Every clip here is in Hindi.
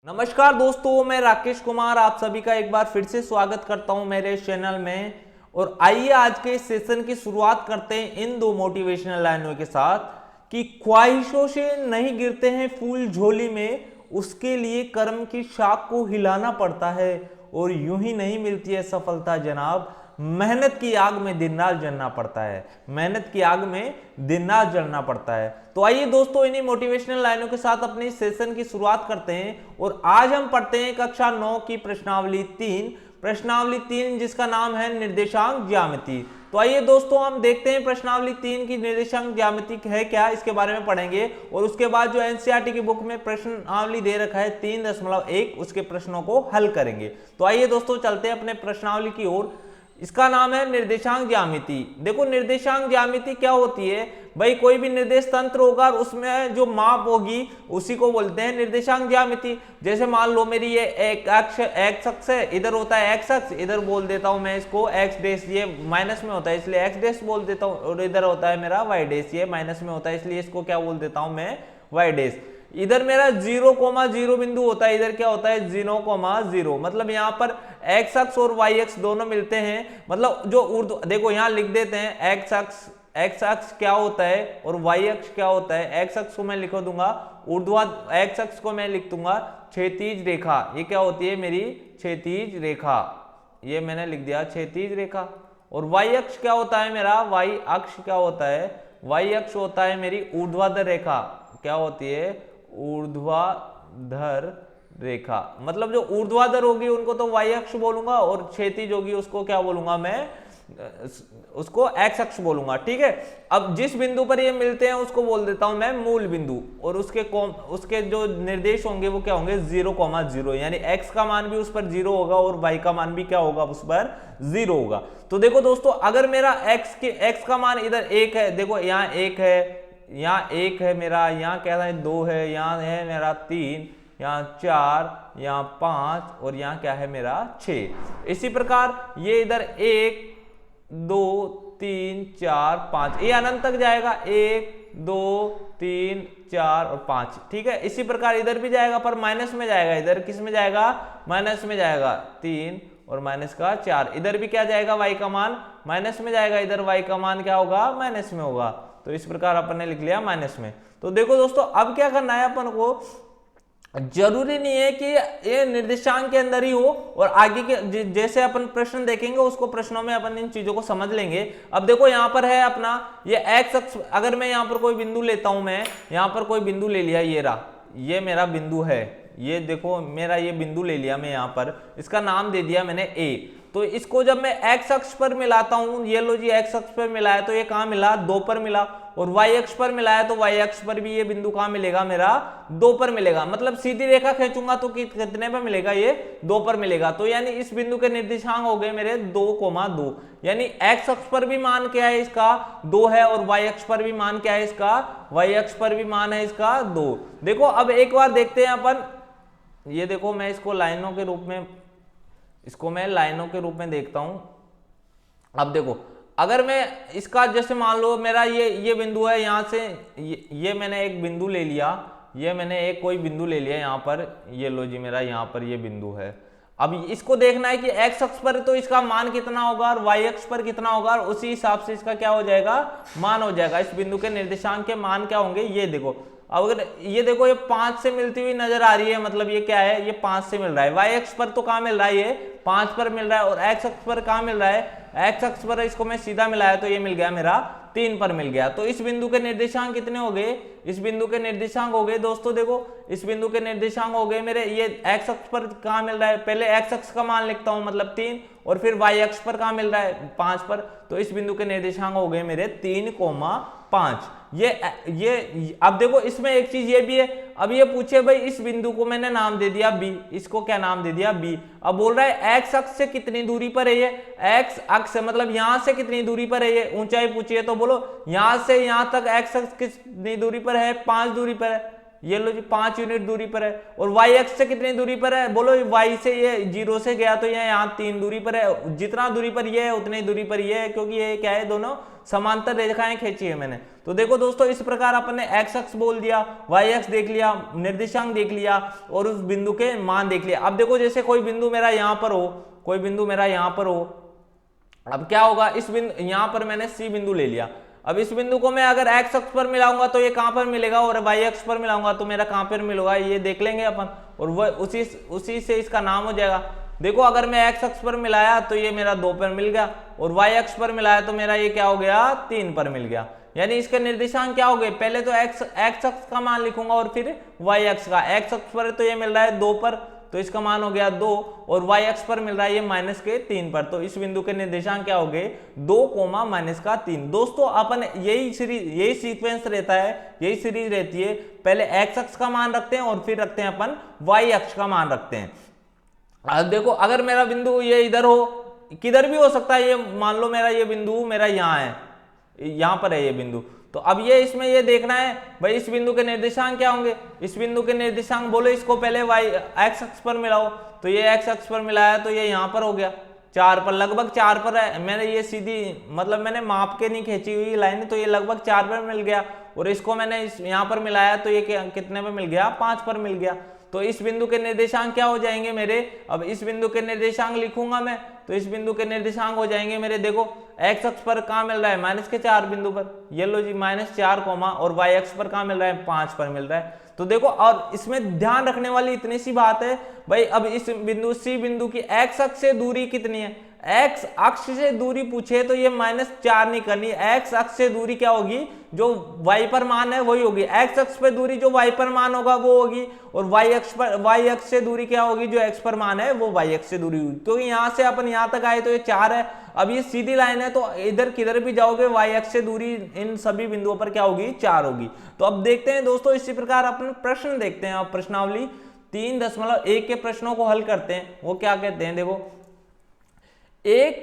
नमस्कार दोस्तों, मैं राकेश कुमार आप सभी का एक बार फिर से स्वागत करता हूं मेरे चैनल में। और आइए आज के सेशन की शुरुआत करते हैं इन दो मोटिवेशनल लाइनों के साथ कि ख्वाहिशों से नहीं गिरते हैं फूल झोली में, उसके लिए कर्म की शाख को हिलाना पड़ता है और यूं ही नहीं मिलती है सफलता जनाब, मेहनत की आग में दिन रात जलना पड़ता है। मेहनत की आग में दिन रात जलना पड़ता है। तो आइए दोस्तों, इन्हीं मोटिवेशनल लाइनों के साथ अपनी सेशन की शुरुआत करते हैं। और आज हम पढ़ते हैं कक्षा 9 की प्रश्नावली 3 जिसका नाम है निर्देशांक ज्यामिति। तो आइए दोस्तों, हम देखते हैं प्रश्नावली 3 की निर्देशांक ज्यामिति है क्या, इसके बारे में पढ़ेंगे। और उसके बाद जो एनसीईआरटी की बुक में प्रश्नावली दे रखा है 3.1 उसके प्रश्नों को हल करेंगे। तो आइए दोस्तों, चलते हैं अपने प्रश्नावली की ओर। इसका नाम है निर्देशांक ज्यामिति। देखो, निर्देशांक ज्यामिति क्या होती है भाई, कोई भी निर्देश तंत्र होगा और उसमें जो माप होगी उसी को बोलते हैं निर्देशांक ज्यामिति। जैसे मान लो मेरी ये एक अक्ष एक्स अक्ष है, इधर होता है एक्स अक्ष, इधर बोल देता हूं मैं इसको एक्स डैश, ये माइनस में होता है इसलिए एक्स डैश बोल देता हूं। और इधर होता है मेरा वाई डैश, ये माइनस में होता है इसलिए इसको क्या बोल देता हूं मैं वाई डैश। इधर मेरा 0,0 बिंदु होता है, इधर क्या होता है 0,0, मतलब यहाँ पर एक्स अक्ष और वाई अक्ष दोनों मिलते हैं। मतलब जो उर्ध्व, देखो यहाँ लिख देते हैं एक्स अक्ष क्या होता है और वाई अक्ष क्या होता है। एक्स अक्ष को मैं लिख दूंगा ऊर्ध्वाधर, एक्स अक्ष को मैं लिख दूंगा क्षैतिज रेखा, ये क्या होती है मेरी क्षैतिज रेखा, ये मैंने लिख दिया क्षैतिज रेखा। और वाई अक्ष क्या होता है मेरा, वाई अक्ष क्या होता है, वाई अक्ष होता है मेरी ऊर्ध्वाधर रेखा, क्या होती है ऊर्ध्वाधर रेखा। मतलब जो ऊर्ध्वाधर होगी उनको तो वाई अक्ष बोलूंगा और क्षैतिज होगी उसको क्या बोलूंगा मैं, उसको एक्स अक्ष बोलूंगा। ठीक है, अब जिस बिंदु पर ये मिलते हैं उसको बोल देता हूं मैं मूल बिंदु। और उसके जो निर्देश होंगे वो क्या होंगे 0,0, यानी एक्स का मान भी उस पर 0 होगा और वाई का मान भी क्या होगा उस पर 0 होगा। तो देखो दोस्तों, अगर मेरा एक्स का मान इधर 1 है, देखो यहाँ 1 है, यहाँ 1 है मेरा, यहाँ क्या है 2 है, यहाँ है मेरा 3, यहाँ 4, यहाँ 5 और यहाँ क्या है मेरा 6। इसी प्रकार ये इधर 1 2 3 4 5, ये अनंत तक जाएगा 1 2 3 4 और 5। ठीक है, इसी प्रकार इधर भी जाएगा पर माइनस में जाएगा, इधर किस में जाएगा माइनस में जाएगा 3 और माइनस का 4। इधर भी क्या जाएगा वाई का मान माइनस में जाएगा, इधर वाई का मान क्या होगा माइनस में होगा। तो इस प्रकार अपन ने लिख लिया माइनस में। तो देखो दोस्तों, अब क्या करना है अपन को, जरूरी नहीं है कि ये निर्देशांक के अंदर ही हो, और आगे के जैसे अपन प्रश्न देखेंगे उसको प्रश्नों में अपन इन चीजों को समझ लेंगे। अब देखो यहाँ पर है अपना ये एक्स अक्ष, अगर मैं यहाँ पर कोई बिंदु लेता हूं, मैं यहाँ पर कोई बिंदु ले लिया, ये रहा, ये मेरा बिंदु है, ये देखो मेरा ये बिंदु ले लिया मैं यहाँ पर, इसका नाम दे दिया मैंने ए। तो इसको जब मैं एक्स अक्ष पर मिलाता हूं, ये लो जी एक्स अक्ष पर मिलाया तो ये कहां मिला 2 पर मिला, और वाई अक्ष पर मिलाया तो वाई अक्ष पर भी ये बिंदु कहां मिलेगा मेरा 2 पर मिलेगा। मतलब सीधी रेखा खींचूंगा तो कितने पर मिलेगा, ये 2 पर मिलेगा। तो यानी इस बिंदु के निर्देशांक हो गए मेरे 2,2, यानी एक्स अक्ष पर भी मान क्या है इसका 2 है और वाई अक्ष पर भी मान क्या है इसका, वाई अक्ष पर भी मान है इसका 2। देखो अब एक बार देखते हैं अपन, ये देखो मैं इसको लाइनों के रूप में, इसको मैं लाइनों के रूप में देखता हूं। अब देखो, अगर मैं इसका जैसे मान लो मेरा ये बिंदु है, यहां से ये मैंने एक बिंदु ले लिया, ये मैंने एक कोई बिंदु ले लिया यहां पर, ये लो जी मेरा यहां पर ये बिंदु है। अब इसको देखना है कि एक्स अक्ष पर तो इसका मान कितना होगा और वाई अक्ष पर कितना होगा, और उसी हिसाब से इसका क्या हो जाएगा मान हो जाएगा। इस बिंदु के निर्देशांक के मान क्या होंगे, ये देखो, अब अगर ये देखो ये 5 से मिलती हुई नजर आ रही है, मतलब ये क्या है, ये 5 से मिल रहा है। वाई अक्ष पर तो कहां मिल रहा है, ये 5 पर मिल रहा है, और एक्स अक्ष पर कहां मिल रहा है, एक्स अक्ष पर इसको मैं सीधा मिलाया तो ये मिल गया मेरा 3 पर मिल गया। तो इस बिंदु के निर्देशांक कितने हो गए, इस बिंदु के निर्देशांक हो गए दोस्तों, देखो इस बिंदु के निर्देशांक हो गए मेरे, ये एक्स अक्ष पर कहां मिल रहा है, पहले एक्स अक्ष का मान लिखता हूं मतलब 3, और फिर वाई अक्ष पर कहां मिल रहा है 5 पर। तो इस बिंदु के निर्देशांक हो गए मेरे 3,5। ये अब देखो इसमें एक चीज ये भी है, अब ये पूछे भाई इस बिंदु को मैंने नाम दे दिया बी, इसको क्या नाम दे दिया बी। अब बोल रहा है एक्स अक्ष से कितनी दूरी पर है ये, एक्स अक्ष मतलब यहां से कितनी दूरी पर है ये, ऊंचाई पूछिए तो बोलो यहां से यहां तक एक्स अक्ष कितनी दूरी पर है 5 दूरी पर है। ये लो जी 5 यूनिट दूरी पर है। और वाई एक्स से कितनी दूरी पर है, बोलो वाई से ये 0 से गया तो ये यहाँ 3 दूरी पर है, जितना दूरी पर ये है उतनी दूरी पर ये है, क्योंकि ये क्या है, दोनों समांतर रेखाएं खींची है मैंने। तो देखो दोस्तों, इस प्रकार अपन ने एक्स अक्ष बोल दिया, वाई एक्स देख लिया, निर्देशांक देख लिया और उस बिंदु के मान देख लिया। अब देखो जैसे कोई बिंदु मेरा यहाँ पर हो, कोई बिंदु मेरा यहाँ पर हो, अब क्या होगा, इस बिंदु यहाँ पर मैंने सी बिंदु ले लिया। अब इस बिंदु को मैं अगर एक्स अक्ष पर मिलाऊंगा तो ये कहां पर मिलेगा, और वाई अक्ष पर मिलाऊंगा तो मेरा कहां पर मिलेगा, ये देख लेंगे अपन, और वह उसी से इसका नाम हो जाएगा। देखो अगर मैं एक्स अक्ष पर मिलाया तो ये मेरा 2 पर मिल गया, और वाई अक्ष पर मिलाया तो मेरा ये क्या हो गया, 3 पर मिल गया। यानी इसके निर्देशांक क्या हो गए, पहले तो एक्स अक्ष का मान लिखूंगा और फिर वाई अक्ष का। एक्स अक्ष पर तो ये मिल रहा है 2 पर, तो इसका मान हो गया 2, और वाई अक्ष पर मिल रहा है ये -3 पर, तो इस बिंदु के निर्देशांक क्या हो गए, 2, -3। दोस्तों अपन यही सीक्वेंस रहता है, यही सीरीज रहती है, पहले एक्स अक्ष का मान रखते हैं और फिर रखते हैं अपन वाई अक्ष का मान रखते हैं। अब देखो अगर मेरा बिंदु ये इधर हो, किधर भी हो सकता है, ये मान लो मेरा ये बिंदु मेरा यहाँ है, यहाँ पर है ये बिंदु, तो अब ये इसमें ये देखना है भाई इस बिंदु के निर्देशांक क्या होंगे। इस बिंदु के निर्देशांक बोलो, इसको पहले वाई एक्स अक्ष पर मिलाओ, तो ये एक्स अक्ष पर मिलाया तो ये यहाँ पर हो गया 4 पर, लगभग 4 पर है। मैंने ये सीधी मतलब मैंने माप के नहीं खींची हुई लाइन, तो ये लगभग 4 पर मिल गया, और इसको मैंने यहाँ पर मिलाया तो ये कितने पर मिल गया, 5 पर मिल गया। तो इस बिंदु के निर्देशांक क्या हो जाएंगे मेरे, अब इस बिंदु के निर्देशांक लिखूंगा मैं, तो इस बिंदु के निर्देशांक हो जाएंगे मेरे, देखो एक्स अक्ष पर कहाँ मिल रहा है, -4 बिंदु पर, ये लो जी -4, और वाई अक्ष पर कहाँ मिल रहा है, 5 पर मिल रहा है। तो देखो, और इसमें ध्यान रखने वाली इतनी सी बात है भाई, अब इस बिंदु सी बिंदु की एक्स अक्ष से दूरी कितनी है, एक्स अक्ष से दूरी पूछे तो ये -4 नहीं करनी, एक्स अक्ष से दूरी क्या होगी, जो वाई पर मान है वही होगी, एक्स अक्ष पर दूरी जो वाई पर मान होगा वो होगी, और वाई अक्ष से दूरी क्या होगी, जो एक्स पर मान है वो वाई अक्ष से दूरी होगी। क्योंकि यहाँ से अपन यहाँ तक आए तो ये 4 है, अब ये सीधी लाइन है, तो इधर किधर भी जाओगे वाई अक्ष से दूरी इन सभी बिंदुओं पर क्या होगी, 4 होगी। तो अब देखते हैं दोस्तों, इसी प्रकार अपन प्रश्न देखते हैं। अब प्रश्नावली 3.1 के प्रश्नों को हल करते हैं। वो क्या कहते हैं, देखो, एक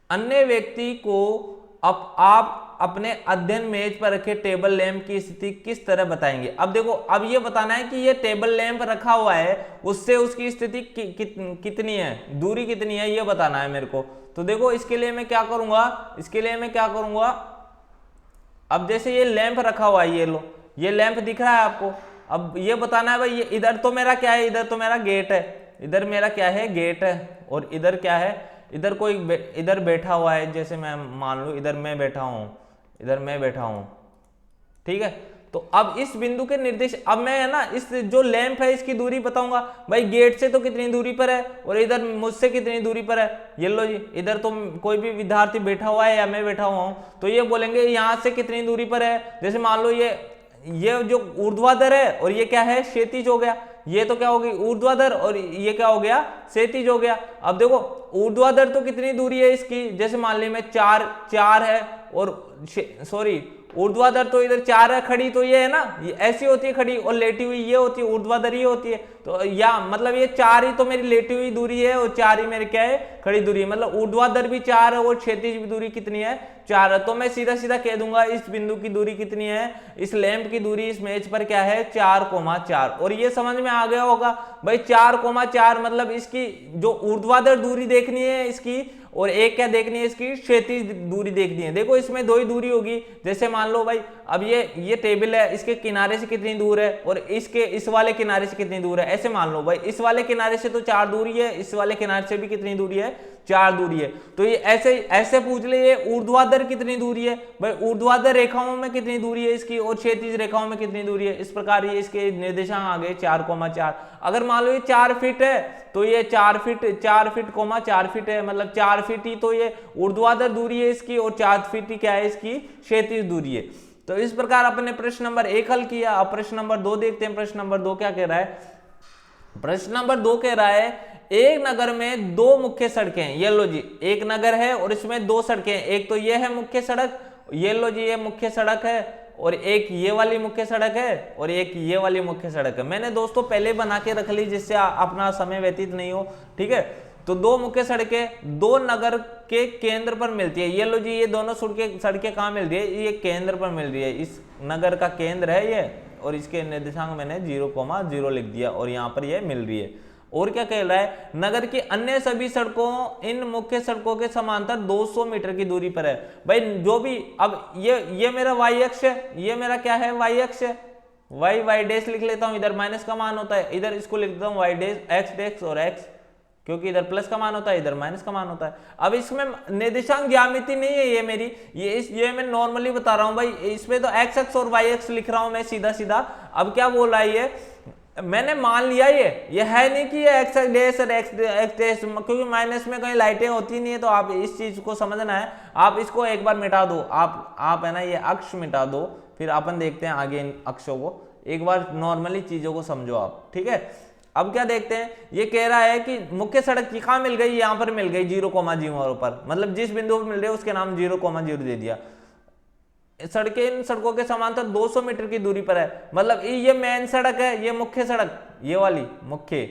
अन्य व्यक्ति को आप अपने अध्ययन मेज पर रखे टेबल लैंप की स्थिति किस तरह बताएंगे। अब देखो, अब ये बताना है कि ये टेबल लैंप रखा हुआ है, उससे उसकी स्थिति कितनी है, दूरी कितनी है, ये बताना है मेरे को। तो देखो इसके लिए मैं क्या करूंगा, अब जैसे ये लैंप रखा हुआ है, ये लो, ये लैंप दिख रहा है आपको, अब ये बताना है भाई, ये इधर तो मेरा क्या है, इधर तो मेरा गेट है, इधर मेरा क्या है, गेट है, और इधर क्या है, इधर कोई इधर बैठा हुआ है, जैसे मैं मान लूं इधर मैं बैठा हूं, ठीक है। तो अब इस बिंदु के निर्देश, अब मैं है ना इस जो लैंप है इसकी दूरी बताऊंगा भाई, गेट से तो कितनी दूरी पर है और इधर मुझसे कितनी दूरी पर है। ये लो जी, इधर तो कोई भी विद्यार्थी बैठा हुआ है या मैं बैठा हुआ हूं, तो ये बोलेंगे यहां से कितनी दूरी पर है। जैसे मान लो ये जो ऊर्ध्वाधर है और ये क्या है, क्षैतिज हो गया, ये तो क्या होगी, ऊर्ध्वाधर, और ये क्या हो गया, क्षैतिज हो गया। अब देखो ऊर्ध्वाधर तो कितनी दूरी है इसकी, जैसे मान ली मैं 4 है, और सॉरी ऊर्ध्वाधर तो इधर 4 है खड़ी, तो ये है ना, ये ऐसी होती है खड़ी, और लेटी हुई ये होती है, ऊर्ध्वाधर ये होती है। तो या मतलब ये 4 ही तो मेरी लेटी हुई दूरी है, और 4 ही मेरी क्या है, खड़ी दूरी है। मतलब ऊर्ध्वाधर भी 4 है और क्षैतिज भी दूरी कितनी है, 4 है। तो मैं सीधा सीधा कह दूंगा इस बिंदु की दूरी कितनी है, इस लैंप की दूरी इस मेज पर क्या है, 4,4। और ये समझ में आ गया होगा भाई, 4,4 मतलब इसकी जो ऊर्ध्वाधर दूरी देखनी है इसकी, और एक क्या देखनी है, इसकी क्षैतिज दूरी देखनी है। देखो इसमें 2 ही दूरी होगी। जैसे मान लो भाई, अब ये टेबल है, इसके किनारे से कितनी दूर है, और इस वाले किनारे से कितनी दूर है, ऐसे मान लो भाई, इस वाले किनारे से तो 4 दूरी है, इस वाले किनारे से भी कितनी दूरी है, 4 दूरी है। तो ये ऐसे पूछ ले, ये ऊर्ध्वाधर कितनी दूरी है भाई, ऊर्ध्वाधर रेखाओं में कितनी दूरी है इसकी, और क्षैतिज रेखाओं में कितनी दूरी है। इस प्रकार ये इसके निर्देशांक आ गए 4,4। अगर मान लो ये 4 फीट है, तो ये 4 फीट, 4 फीट है, मतलब 4 फीट ही तो ये ऊर्ध्वाधर दूरी है इसकी, और 4 फीट ही क्या है, इसकी क्षैतिज दूरी है। तो इस प्रकार अपने प्रश्न नंबर 1 हल किया। अब प्रश्न नंबर 2 देखते हैं। प्रश्न नंबर 2 क्या कह रहा है, प्रश्न नंबर 2 कह रहा है, एक नगर में 2 मुख्य सड़कें हैं। ये लो जी, एक नगर है और इसमें 2 सड़कें हैं, एक तो ये है मुख्य सड़क, ये लो जी ये मुख्य सड़क है, और एक ये वाली मुख्य सड़क है, और एक ये वाली मुख्य सड़क है। मैंने दोस्तों पहले बना के रख ली जिससे अपना समय व्यतीत नहीं हो, ठीक है। तो 2 मुख्य सड़कें 2 नगर के केंद्र पर मिलती है। ये लो जी, ये दोनों सड़कें कहाँ मिल रही है, ये केंद्र पर मिल रही है, इस नगर का केंद्र है ये, और इसके निर्देशांक मैंने 0,0 लिख दिया और यहाँ पर ये मिल रही है। और क्या कह रहा है, नगर की अन्य सभी सड़कों इन मुख्य सड़कों के समांतर 200 मीटर की दूरी पर है। भाई जो भी, अब ये मेरा y अक्ष है, ये मेरा क्या है, y अक्ष है, y डैश लिख लेता हूं, इधर माइनस का मान होता है, इधर इसको लिख देता हूं y डैश x डैश और x, क्योंकि इधर प्लस का मान होता है, इधर माइनस का मान होता है। अब इसमें निर्देशांक ज्यामिति नहीं है ये मेरी, ये मैं नॉर्मली बता रहा हूं भाई, इसमें तो x अक्ष और y अक्ष लिख रहा हूं मैं सीधा सीधा। अब क्या बोल रहा है ये, मैंने मान लिया ये है नहीं कि ये x डैश और x डैश, क्योंकि माइनस में कहीं लाइटें होती नहीं है, तो आप इस चीज को समझना है। आप इसको एक बार मिटा दो, आप है ना ये अक्ष मिटा दो, फिर अपन देखते हैं आगे इन अक्षों को। एक बार नॉर्मली चीजों को समझो आप, ठीक है। अब क्या देखते हैं, ये कह रहा है कि मुख्य सड़क की कहाँ मिल गई, यहाँ पर मिल गई 0,0 पर, मतलब जिस बिंदु पर मिल रही है उसके नाम 0,0 दे दिया। सड़कें इन सड़कों के समांतर 200 मीटर की दूरी पर है, मतलब ये मेन सड़क है, ये मुख्य सड़क, ये वाली मुख्य,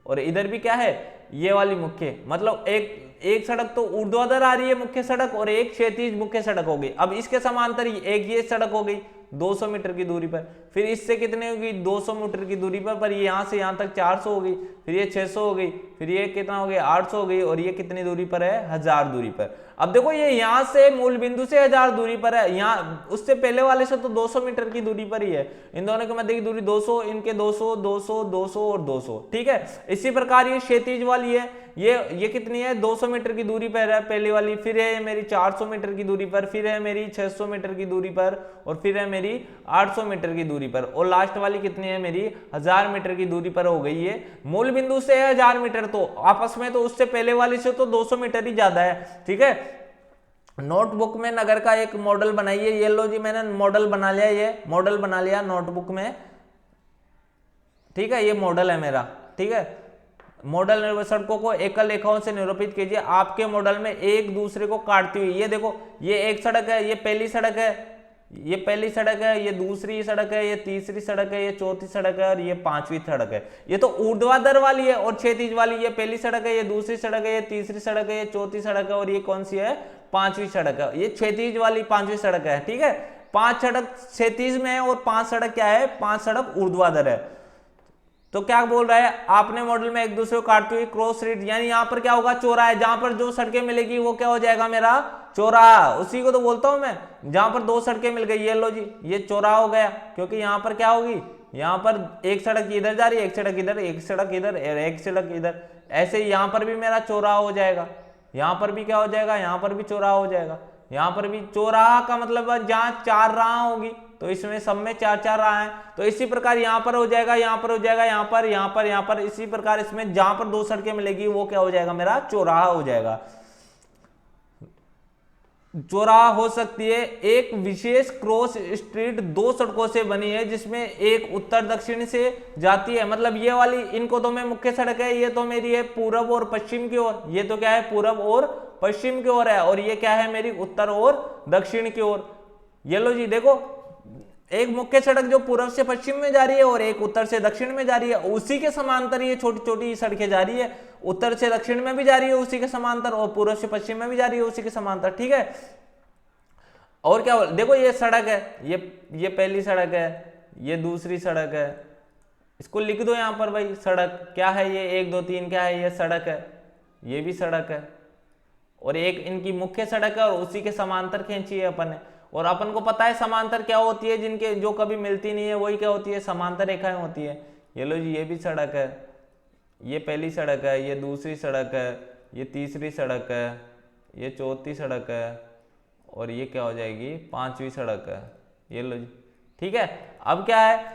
और इधर भी क्या है, ये वाली मुख्य, मतलब एक सड़क तो ऊर्ध्वाधर आ रही है मुख्य सड़क, और एक क्षैतिज मुख्य सड़क हो गई। अब इसके समांतर एक ये सड़क हो गई 200 मीटर की दूरी पर, फिर इससे कितने होगी 200 मीटर की दूरी पर ये यहाँ से यहाँ तक 400 हो गई, फिर ये 600 हो गई, फिर ये कितना हो गया 800 हो गई, और ये कितनी दूरी पर है 1000 दूरी पर। अब देखो ये यहाँ से मूल बिंदु से 1000 दूरी पर है, यहाँ उससे पहले वाले से तो 200 मीटर की दूरी पर ही है, इन दोनों के मध्य की दूरी 200, इनके 200 200 200 और 200, ठीक है। इसी प्रकार ये क्षैतिज वाली है, ये कितनी है 200 मीटर की दूरी पर है पहली वाली, फिर है मेरी 400 मीटर की दूरी पर, फिर है मेरी 600 मीटर की दूरी पर, और फिर है मेरी 800 मीटर की दूरी पर, और लास्ट वाली कितनी है मेरी 1000 मीटर की दूरी पर हो गई है। मूल बिंदु से है 1000 मीटर, तो आपस में तो उससे पहले वाली से तो 200 मीटर ही ज्यादा है, ठीक है। नोटबुक में नगर का एक मॉडल बनाइए, ये लो जी मैंने मॉडल बना लिया, ये मॉडल बना लिया नोटबुक में, ठीक है, ये मॉडल है मेरा, ठीक है। मॉडल सड़कों को एकल रेखाओं से निरूपित कीजिए। आपके मॉडल में एक दूसरे को काटती हुई, ये देखो ये एक सड़क है, ये पहली सड़क है, ये पहली सड़क है, ये दूसरी सड़क है, ये तीसरी सड़क है, ये चौथी सड़क है, और ये पांचवी सड़क है। ये तो ऊर्ध्वाधर वाली है और क्षैतिज वाली, ये पहली सड़क है, ये दूसरी सड़क है, ये तीसरी सड़क है, ये चौथी सड़क है, और ये कौन सी है पांचवी सड़क है, ये क्षैतिज वाली पांचवी सड़क है, ठीक है। 5 सड़क क्षैतिज में है और 5 सड़क क्या है, 5 सड़क ऊर्ध्वाधर है। तो क्या बोल रहा है, आपने मॉडल में एक दूसरे को काटते हुए क्रॉस स्ट्रीट, यानी यहाँ पर क्या होगा चौराहा, जहां पर जो सड़कें मिलेगी वो क्या हो जाएगा मेरा चौराहा, उसी को तो बोलता हूं मैं, जहां पर 2 सड़कें मिल गई, ये लो जी ये चौराहा हो गया, क्योंकि यहाँ पर क्या होगी, यहाँ पर एक सड़क इधर जा रही है, एक सड़क इधर, एक सड़क इधर, एक सड़क इधर, ऐसे ही यहाँ पर भी मेरा चौराहा हो जाएगा, यहाँ पर भी क्या हो जाएगा, यहाँ पर भी चौराहा हो जाएगा, यहाँ पर भी। चौराहा का मतलब जहां 4 राह होगी, तो इसमें सब में 4-4 राह हैं, तो इसी प्रकार यहाँ पर हो जाएगा, यहाँ पर हो जाएगा, यहाँ पर, यहाँ पर, यहाँ पर, इसी प्रकार इसमें जहां पर 2 सड़कें मिलेगी वो क्या हो जाएगा मेरा चौराहा हो जाएगा। चौराहा हो सकती है एक विशेष क्रॉस स्ट्रीट 2 सड़कों से बनी है, जिसमें एक उत्तर दक्षिण से जाती है, मतलब ये वाली, इनको तो मैं मुख्य सड़क है, ये तो मेरी है पूरब और पश्चिम की ओर, ये तो क्या है पूरब और पश्चिम की ओर है, और ये क्या है मेरी उत्तर और दक्षिण की ओर। ये लो जी देखो, एक मुख्य सड़क जो पूर्व से पश्चिम में जा रही है और एक उत्तर से दक्षिण में जा रही है, उसी के समांतर ये छोटी छोटी सड़कें जा रही है, उत्तर से दक्षिण में भी जा रही है उसी के समांतर, और पूर्व से पश्चिम में भी जा रही है उसी के समांतर, ठीक है। और क्या देखो, ये सड़क है, ये पहली सड़क है, ये दूसरी सड़क है, इसको लिख दो यहाँ पर भाई, सड़क क्या है ये 1 2 3 क्या है, ये सड़क है, ये भी सड़क है, और एक इनकी मुख्य सड़क है, और उसी के समांतर खींची है अपन ने, और अपन को पता है समांतर क्या होती है, जिनके जो कभी मिलती नहीं है वही क्या होती है समांतर रेखाएं होती है। ये लो जी ये भी सड़क है, ये पहली सड़क है, ये दूसरी सड़क है, ये तीसरी सड़क है, ये चौथी सड़क है, और ये क्या हो जाएगी 5वीं सड़क है। ये लो जी ठीक है। अब क्या है,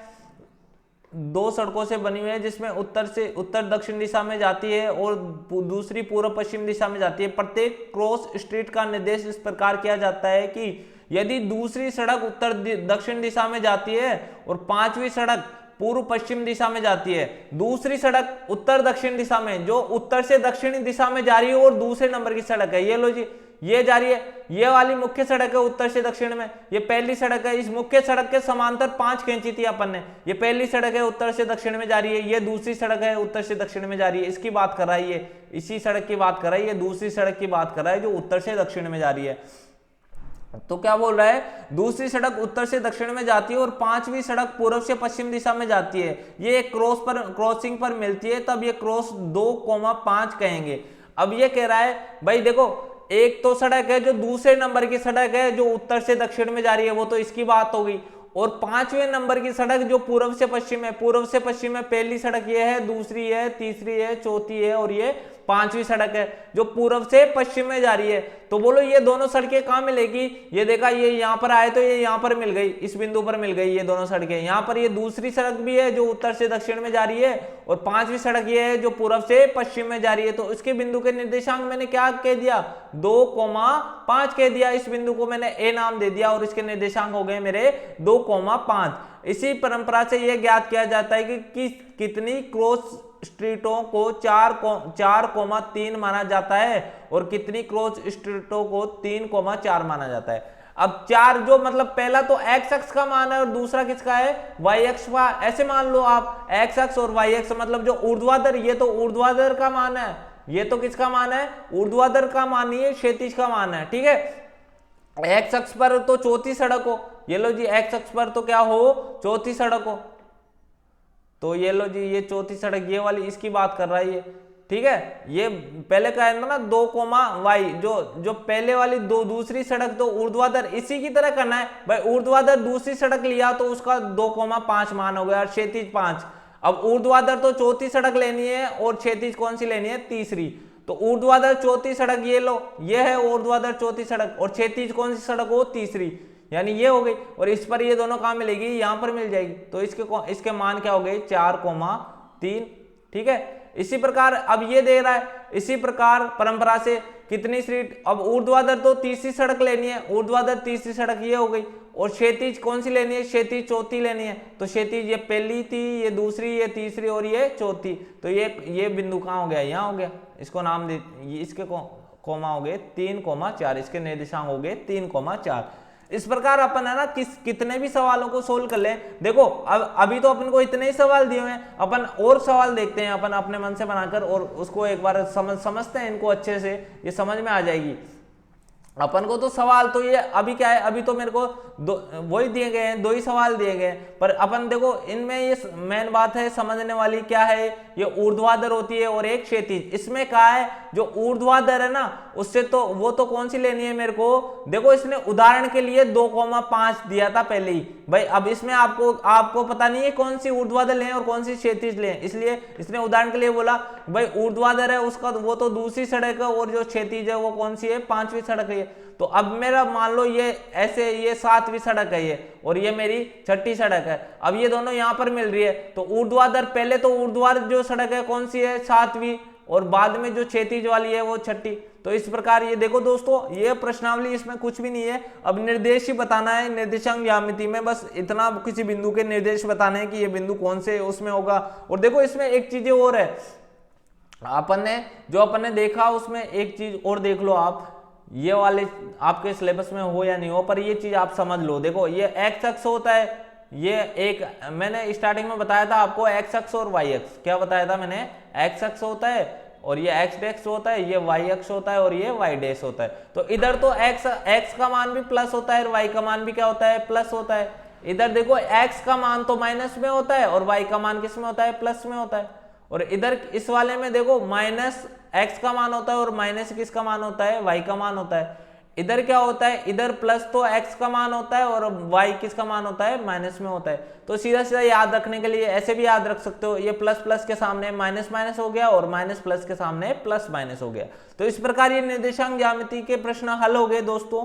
2 सड़कों से बनी हुई है, जिसमें उत्तर दक्षिण दिशा में जाती है और दूसरी पूर्व पश्चिम दिशा में जाती है। प्रत्येक क्रॉस स्ट्रीट का निर्देश इस प्रकार किया जाता है कि यदि दूसरी सड़क उत्तर दक्षिण दिशा में जाती है और 5वीं सड़क पूर्व पश्चिम दिशा में जाती है, दूसरी सड़क उत्तर दक्षिण दिशा में, जो उत्तर से दक्षिणी दिशा में जा रही है और दूसरे नंबर की सड़क है, ये लो जी ये जा रही है, ये वाली मुख्य सड़क है उत्तर से दक्षिण में, ये पहली सड़क है। इस मुख्य सड़क के समांतर 5 खींची थी अपन ने, ये पहली सड़क है उत्तर से दक्षिण में जा रही है, ये दूसरी सड़क है उत्तर से दक्षिण में जा रही है, इसकी बात कर रहा है, ये इसी सड़क की बात कर रहा है, ये दूसरी सड़क की बात कर रहा है जो उत्तर से दक्षिण में जा रही है। तो क्या बोल रहा है, दूसरी सड़क उत्तर से दक्षिण में जाती है और पांचवी सड़क पूर्व से पश्चिम दिशा में जाती है, ये क्रॉसिंग पर मिलती है, तब ये क्रॉस 2,5 कहेंगे। अब ये कह रहा है भाई देखो, एक तो सड़क है जो दूसरे नंबर की सड़क है जो उत्तर से दक्षिण में जा रही है, वो तो इसकी बात हो गई, और पांचवें नंबर की सड़क जो पूर्व से पश्चिम है, पूर्व से पश्चिम में पहली सड़क ये है, दूसरी है, तीसरी है, चौथी है और ये पांचवी सड़क है जो पूर्व से पश्चिम में जा रही है। तो बोलो ये दोनों सड़कें कहां मिलेगी, ये देखा ये यहां पर आए तो ये यहां पर मिल गई, इस बिंदु पर मिल गई ये दोनों सड़कें। यहां पर ये दूसरी सड़क भी है जो उत्तर से दक्षिण में जा रही है और पांचवी सड़क ये है जो पूर्व से पश्चिम में जा रही है। तो इसके बिंदु के निर्देशांक मैंने क्या कह दिया, 2,5 कह दिया। इस बिंदु को मैंने ए नाम दे दिया और इसके निर्देशांक हो गए मेरे 2,5। इसी परंपरा से यह ज्ञात किया जाता है कि कितनी क्रॉस स्ट्रीटों को 4,3 माना जाता है और कितनी क्रॉस स्ट्रीटों को 3,4 माना जाता है। अब 4 जो मतलब पहला तो एक्स अक्ष का मान है और दूसरा किसका है, वाई अक्ष का। ऐसे मान लो आप एक्स अक्ष और वाई अक्ष मतलब जो ऊर्ध्वाधर, ये तो ऊर्ध्वाधर का मान है, ये तो किसका मान है, ऊर्ध्वाधर का मान, ये क्षैतिज का मान है। ठीक है, एक्स अक्ष पर तो चौथी सड़क हो, ये लो जी एक्स अक्ष पर तो क्या हो, चौथी सड़क हो, तो ये लो जी ये चौथी सड़क ये वाली इसकी बात कर रहा है ये। ठीक है, ये पहले का है ना 2,y, जो पहले वाली दूसरी सड़क तो ऊर्ध्वाधर, इसी की तरह करना है भाई। ऊर्ध्वाधर दूसरी सड़क लिया तो उसका 2,5 मान हो गया और क्षैतिज 5। अब ऊर्ध्वाधर तो चौथी सड़क लेनी है और क्षैतिज कौन सी लेनी है, तीसरी। तो ऊर्ध्वाधर चौथी सड़क ये लो, ये है ऊर्ध्वाधर चौथी सड़क और क्षैतिज कौन सी सड़क हो, तीसरी, यानी ये हो गई। और इस पर ये दोनों कहां मिलेगी, यहां पर मिल जाएगी। तो इसके मान क्या हो गए, 4,3। ठीक है, इसी प्रकार अब ये दे रहा है, इसी प्रकार परंपरा से कितनी स्ट्रीट, अब ऊर्ध्वाधर तो तीसरी सड़क लेनी है, ऊर्ध्वाधर तीसरी सड़क ये हो गई और क्षैतिज कौन सी लेनी है, क्षैतिज चौथी लेनी है। तो क्षैतिज ये पहली थी, ये दूसरी, ये तीसरी और ये चौथी। तो ये बिंदु कहां हो गया, यहां हो गया। इसको नाम दे, इसके कोमा हो गए 3,4, इसके निर्देशांक हो गए 3,4। इस प्रकार अपन है ना कितने भी सवालों को सोल्व कर ले। देखो अब अभी तो अपन को इतने ही सवाल दिए हुए हैं, अपन और सवाल देखते हैं अपन अपने मन से बनाकर और उसको एक बार समझते हैं इनको अच्छे से, ये समझ में आ जाएगी अपन को। तो सवाल तो ये अभी क्या है, अभी तो मेरे को वही दिए गए हैं, 2 ही सवाल दिए गए हैं, पर अपन देखो इनमें ये मेन बात है समझने वाली क्या है, ये ऊर्ध्वाधर होती है और एक क्षैतिज। इसमें क्या है, जो ऊर्ध्वाधर है ना उससे तो वो तो कौन सी लेनी है मेरे को, देखो इसने उदाहरण के लिए 2,5 दिया था पहले ही भाई। अब इसमें आपको पता नहीं है कौन सी ऊर्ध्वाधर लें और कौन सी क्षैतिज लें, इसलिए इसने उदाहरण के लिए बोला भाई ऊर्ध्वाधर है उसका वो तो दूसरी सड़क है और जो क्षैतिज है वो कौन सी है, 5वीं सड़क है। तो अब मेरा मान लो ये ऐसे, ये 7वीं सड़क है ये और ये मेरी 6ठी सड़क है। अब ये दोनों यहां पर मिल रही है, तो ऊर्ध्वाधर पहले तो ऊर्ध्वाधर जो सड़क है कौन सी है, 7वीं, और बाद में जो क्षैतिज वाली है वो 6ठी। तो इस प्रकार ये देखो दोस्तों, ये प्रश्नावली, इसमें कुछ भी नहीं है, अब निर्देश ही बताना है। निर्देशांक ज्यामिति में बस इतना किसी बिंदु के निर्देश बताने हैं कि ये बिंदु कौन से उसमें होगा। और देखो इसमें एक चीज और है, अपन ने देखा उसमें एक चीज और देख लो आप, ये वाले आपके सिलेबस में हो या नहीं हो पर ये चीज आप समझ लो। देखो ये एक्स अक्ष होता है, ये एक मैंने स्टार्टिंग में बताया था आपको एक्स अक्ष और वाई अक्ष, क्या बताया था मैंने, एक्स अक्ष होता है और ये एक्स डैश होता है, ये वाई अक्ष होता है और ये वाई डैश होता है। तो इधर तो एक्स का मान भी प्लस होता है और वाई का मान भी क्या होता है, प्लस होता है। इधर देखो एक्स का मान तो माइनस में होता है और वाई का मान किस में होता है, प्लस में होता है। और इधर इस वाले में देखो माइनस एक्स का मान होता है और माइनस किसका मान होता है, वाई का मान होता है। इधर क्या होता है, इधर प्लस तो एक्स का मान होता है और वाई किसका मान होता है, माइनस में होता है। तो सीधा सीधा याद रखने के लिए ऐसे भी याद रख सकते हो, ये प्लस प्लस के सामने माइनस माइनस हो गया और माइनस प्लस के सामने प्लस माइनस हो गया। तो इस प्रकार ये निर्देशांक ज्यामिति के प्रश्न हल हो गए दोस्तों।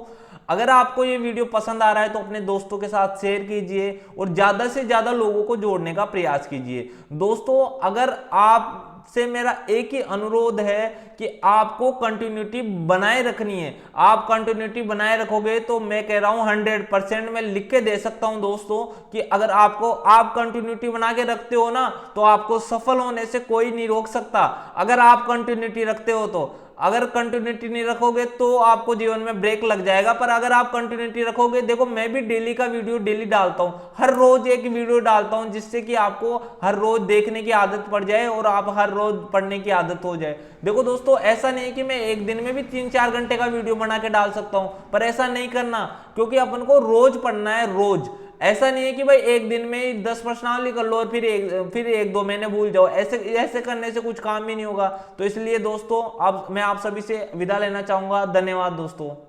अगर आपको ये वीडियो पसंद आ रहा है तो अपने दोस्तों के साथ शेयर कीजिए और ज्यादा से ज्यादा लोगों को जोड़ने का प्रयास कीजिए। दोस्तों अगर आपसे मेरा एक ही अनुरोध है कि आपको कंटिन्यूटी बनाए रखनी है, आप कंटिन्यूटी बनाए रखोगे तो मैं कह रहा हूं 100% मैं लिख के दे सकता हूं दोस्तों कि अगर आप कंटिन्यूटी बना के रखते हो ना तो आपको सफल होने से कोई नहीं रोक सकता। अगर आप कंटिन्यूटी रखते हो तो अगर कंटिन्यूटी नहीं रखोगे तो आपको जीवन में ब्रेक लग जाएगा। पर अगर आप कंटिन्यूटी रखोगे, देखो मैं भी डेली का वीडियो डेली डालता हूं, हर रोज एक वीडियो डालता हूं, जिससे कि आपको हर रोज देखने की आदत पड़ जाए और आप हर रोज पढ़ने की आदत हो जाए। देखो दोस्तों, ऐसा नहीं है कि मैं एक दिन में भी 3-4 घंटे का वीडियो बना के डाल सकता हूं, पर ऐसा नहीं करना, क्योंकि अपन को रोज पढ़ना है, रोज। ऐसा नहीं है कि भाई एक दिन में 10 प्रश्नावली कर लो और फिर एक दो महीने भूल जाओ, ऐसे ऐसे करने से कुछ काम भी नहीं होगा। तो इसलिए दोस्तों अब मैं आप सभी से विदा लेना चाहूंगा। धन्यवाद दोस्तों।